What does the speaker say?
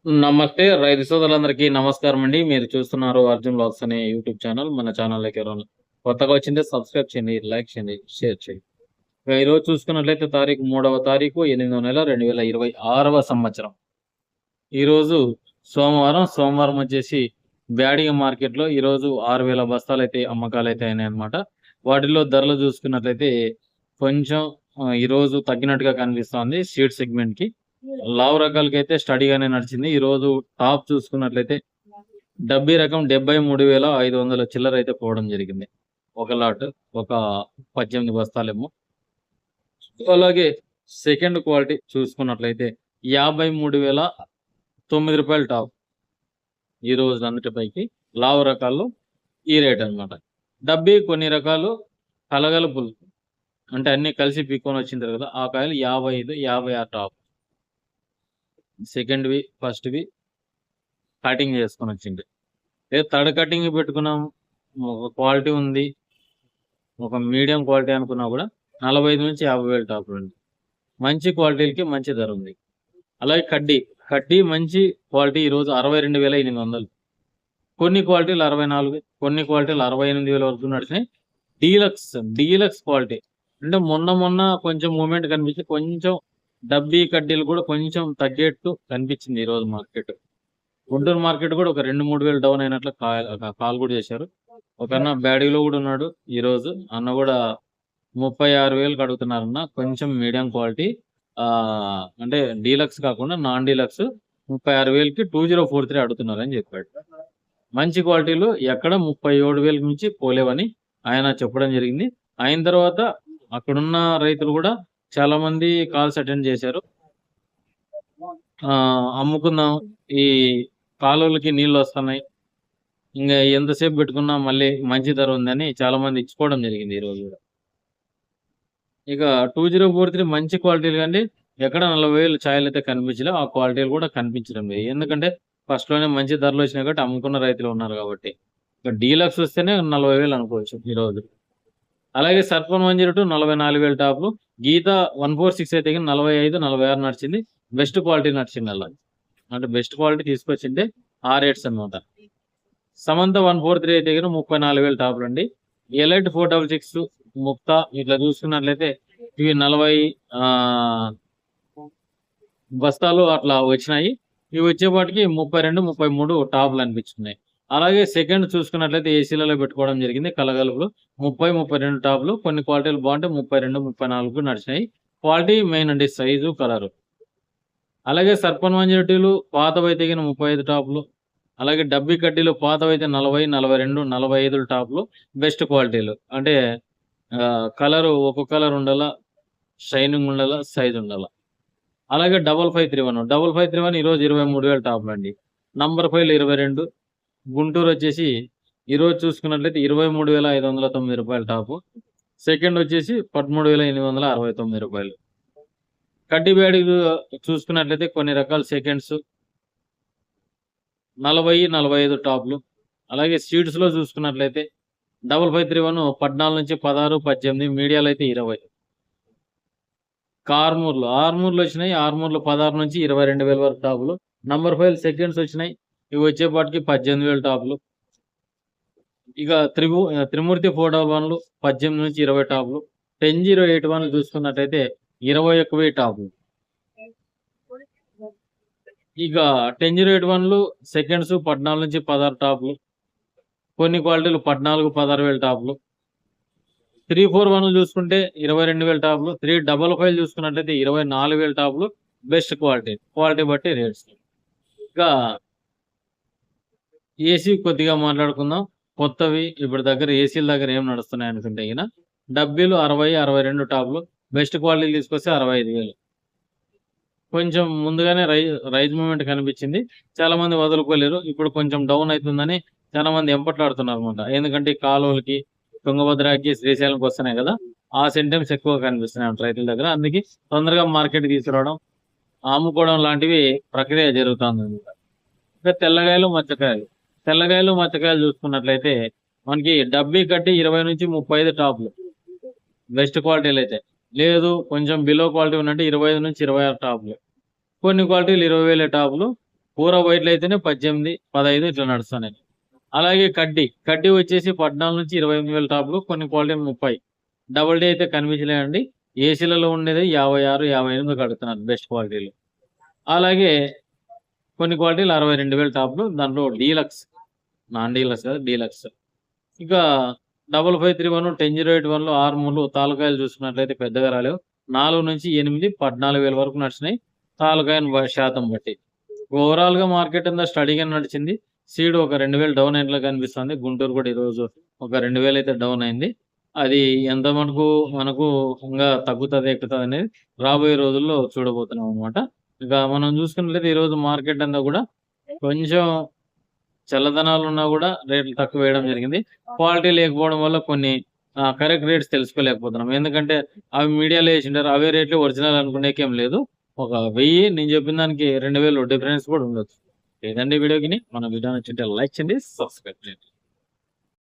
నమస్తే రైతు సోదరులందరికీ నమస్కారం అండి. మీరు చూస్తున్నారు అర్జున్ వ్లాగ్స్ అనే యూట్యూబ్ ఛానల్. మన ఛానల్‌లోకి ఎవరైనా కొత్తగా వచ్చింటే సబ్స్క్రైబ్ చేయండి, లైక్ చేయండి, షేర్ చేయండి. ఇక ఈరోజు చూసుకున్నట్లయితే తారీఖు 3వ తారీఖు 8వ నెల 2026వ సంవత్సరం. ఈరోజు సోమవారం వచ్చేసి బ్యాడిగ మార్కెట్‌లో ఈరోజు 6,000 బస్తాలైతే అమ్మకాలైతే అయినాయన్నమాట. వాటిలో ధరలు చూసుకున్నట్లయితే కొంచెం ఈరోజు తగ్గినట్టుగా కనిపిస్తోంది సీడ్ సెగ్మెంట్‌కి. లావు రకాలకైతే స్టడీగానే నడిచింది. ఈరోజు టాప్ చూసుకున్నట్లయితే డబ్బీ రకం 73,500 చిల్లర అయితే పోవడం జరిగింది. ఒక లాట్ ఒక 18 బస్తాలేమో. అలాగే సెకండ్ క్వాలిటీ చూసుకున్నట్లయితే రూ. 53,009 టాప్. ఈ రోజు అన్నిటిపైకి లావు రకాల్లో ఈ రేట్ అన్నమాట. డబ్బీ కొన్ని రకాలు కలగలుపులు అంటే అన్ని కలిసి పీక్కొని వచ్చింటారు కదా! ఆ కాయలు 55, 56 టాప్. సెకండ్‌వి, ఫస్ట్‌వి కటింగ్ చేసుకొని వచ్చిండ్రు. లేదు థర్డ్ కటింగ్ పెట్టుకున్నాం. ఒక క్వాలిటీ ఉంది. ఒక మీడియం క్వాలిటీ అనుకున్నా కూడా 45,000-50,000 టాప్‌లండి. మంచి క్వాలిటీలకి మంచి ధర ఉంది. అలాగే కడ్డీ మంచి క్వాలిటీ ఈరోజు 62,800. కొన్ని క్వాలిటీలు 64, కొన్ని క్వాలిటీలు 68,000 వరకు నడిచినాయి. డీలక్స్ క్వాలిటీ అంటే మొన్న కొంచెం మూవ్‌మెంట్ కనిపించి కొంచెం డబ్బీ కడ్డీలు కూడా కొంచెం తగ్గేట్టు కనిపించింది ఈరోజు మార్కెట్. గుంటూరు మార్కెట్ కూడా ఒక 2-3 డౌన్ అయినట్లు కాల్ కూడా చేశారు. ఒక అన్న బ్యాడీలో కూడా ఉన్నాడు ఈరోజు. అన్న కూడా 36,000కి అడుగుతున్నారన్న. కొంచెం మీడియం క్వాలిటీ అంటే డీలక్స్ కాకుండా నాన్ డీలక్స్ 36,000కి 2043 అడుగుతున్నారని చెప్పాడు. మంచి క్వాలిటీలు ఎక్కడ 37,000 నుంచి పోలేవని ఆయన చెప్పడం జరిగింది. అయిన తర్వాత అక్కడున్న రైతులు కూడా చాలా మంది కాల్స్ అటెండ్ చేశారు. అమ్ముకుందాం, ఈ కాలువలకి నీళ్ళు వస్తున్నాయి, ఇంకా ఎంతసేపు పెట్టుకున్నా మళ్ళీ మంచి ధర ఉందని చాలా మంది ఇచ్చుకోవడం జరిగింది ఈ రోజు కూడా. ఇక 2043 మంచి క్వాలిటీలు కండి ఎక్కడ 40,000 ఛాయలు అయితే కనిపించలే. ఆ క్వాలిటీలు కూడా కనిపించడం లేదు. ఎందుకంటే ఫస్ట్ లోనే మంచి ధరలు వచ్చినాయి కాబట్టి అమ్ముకున్న రైతులు ఉన్నారు కాబట్టి. ఇక డీలక్స్ వస్తేనే 40,000 అనుకోవచ్చు ఈ రోజు. అలాగే సర్పన్ 102 44,000 టాప్లు. గీత 146 అయితే 45, 46 నడిచింది. బెస్ట్ క్వాలిటీ నడిచింది అలా. అంటే బెస్ట్ క్వాలిటీ తీసుకొచ్చింటే ఆ రేట్స్ అనమాట. సమంత 143 అయితే 34,000 టాప్లు అండి. ఎలైట్ 466 ముక్తా ఇట్లా చూసుకున్నట్లయితే ఇవి 40 బస్తాలు అట్లా వచ్చినాయి. ఇవి వచ్చేపాటికి 32, 33 టాప్లు అనిపించున్నాయి. అలాగే సెకండ్ చూసుకున్నట్లయితే ఏసీలలో పెట్టుకోవడం జరిగింది. కలగలుపులు 30, 32 టాప్లు. కొన్ని క్వాలిటీలు బాగుంటే 32, 34 నడిచినాయి. క్వాలిటీ మెయిన్ అండి, సైజు, కలరు. అలాగే సర్పన్ 102లు పాతవైతే 35 టాప్లు. అలాగే డబ్బీ కడ్డీలు పాతవైతే 40, 42, 45 టాప్లు. బెస్ట్ క్వాలిటీలు అంటే కలరు ఒక్కో కలర్ ఉండాల, షైనింగ్ ఉండాల, సైజ్ ఉండాల. అలాగే 5531 ఈరోజు 23,000 టాప్లు అండి. నంబర్ 5 22. గుంటూరు వచ్చేసి ఈరోజు చూసుకున్నట్లయితే 23,509 టాపు. సెకండ్ వచ్చేసి 13,869. కడ్డీ బ్యాడీ చూసుకున్నట్లయితే కొన్ని రకాల సెకండ్స్ 40, 45 టాప్లు. అలాగే సీడ్స్ లో చూసుకున్నట్లయితే 5531 14 నుంచి 16, 18, మీడియాలో అయితే 20. ఆర్మూర్లు వచ్చినాయి. ఆర్మూర్లు 16 నుంచి 22,000 వరకు టాపులు. నంబర్ 5 సెకండ్స్ వచ్చినాయి. ఇవి వచ్చేపాటికి 18,000 టాపులు. ఇక త్రిమూర్తి 411లు 18 నుంచి 20 టాపులు. 10081 చూసుకున్నట్టయితే 21,000 టాపులు. ఇక 10081లు సెకండ్స్ 14 నుంచి 16 టాపులు. కొన్ని క్వాలిటీలు 14, 16,000 టాపులు. 341 చూసుకుంటే 22,000 టాపులు. 355 చూసుకున్నట్లయితే 24,000 టాపులు. బెస్ట్ క్వాలిటీ బట్టి రేట్స్. ఇంకా ఏసీ కొద్దిగా మాట్లాడుకుందాం. కొత్తవి ఇప్పుడు దగ్గర ఏసీల దగ్గర ఏం నడుస్తున్నాయి అనుకుంటే డబ్బీలు 60, 62 టాప్లు. బెస్ట్ క్వాలిటీ తీసుకొస్తే 65,000. కొంచెం ముందుగానే రైజ్ మూమెంట్ కనిపించింది. చాలా మంది వదులుకోలేరు. ఇప్పుడు కొంచెం డౌన్ అవుతుందని చాలా మంది ఎంపట్లాడుతున్నారు అనమాట. ఎందుకంటే కాలువలకి, తుంగభద్రకి, శ్రీశైలంకి వస్తున్నాయి కదా, ఆ సెంటెన్స్ ఎక్కువ కనిపిస్తున్నాయి రైతుల దగ్గర. అందుకే తొందరగా మార్కెట్ తీసుకురావడం, అమ్ముకోవడం లాంటివి ప్రక్రియ జరుగుతుంది అనమాట. ఇంకా తెల్లగాయలు, మచ్చకాయలు చూసుకున్నట్లయితే మనకి డబ్బీ కట్టి 20 నుంచి 35 టాప్లు. బెస్ట్ క్వాలిటీలు అయితే లేదు, కొంచెం బిలో క్వాలిటీ ఉన్నట్టు 25 నుంచి 26 టాప్లు. కొన్ని క్వాలిటీలు 20,000 టాప్లు. కూర వైట్లు అయితేనే 18, 15 ఇట్లా నడుస్తున్నాయి. అలాగే కడ్డీ వచ్చేసి 14 నుంచి 28,000 టాప్లు, కొన్ని క్వాలిటీ 30. డబుల్ డే అయితే కనిపించలేదండి. ఏసీలలో ఉండేది 56, 58 కడుతున్నారు బెస్ట్ క్వాలిటీలు. అలాగే కొన్ని క్వాలిటీలు 62,000 టాప్లు, దాంట్లో డీలక్స్, నాన్ డీలక్స్ కాదు డీలక్స్. ఇక 5531, 10081లో ఆర్మూర్లు తాలకాయలు చూసుకున్నట్లయితే పెద్దగా రాలేవు. 4 నుంచి 8, 14,000 వరకు నడిచినాయి తాలకాయ శాతం బట్టి. ఓవరాల్ గా మార్కెట్ అంతా స్టడీగా నడిచింది. సీడ్ ఒక 2,000 డౌన్ అయినట్లు కనిపిస్తుంది. గుంటూరు కూడా ఈరోజు ఒక 2,000 అయితే డౌన్ అయింది. అది ఎంత మనకు ఇంకా తగ్గుతుంది ఎక్కుతుంది అనేది రాబోయే రోజుల్లో చూడబోతున్నాం అనమాట. ఇక మనం చూసుకున్నట్లయితే ఈరోజు మార్కెట్ అంతా కూడా కొంచెం చల్లదనాలు ఉన్నా కూడా రేట్లు తక్కువ వేయడం జరిగింది. క్వాలిటీ లేకపోవడం వల్ల కొన్ని కరెక్ట్ రేట్స్ తెలుసుకోలేకపోతున్నాం. ఎందుకంటే అవి మీడియాలో వేసింటారు, అవే రేట్లు ఒరిజినల్ అనుకునేకేం లేదు. ఒక 1000 నేను చెప్పిన దానికి 2,000 డిఫరెన్స్ కూడా ఉండొచ్చు. లేదండి వీడియోకి మన వీడియో నచ్చింటే లైక్ చేయండి, సబ్స్క్రైబ్ చేయండి.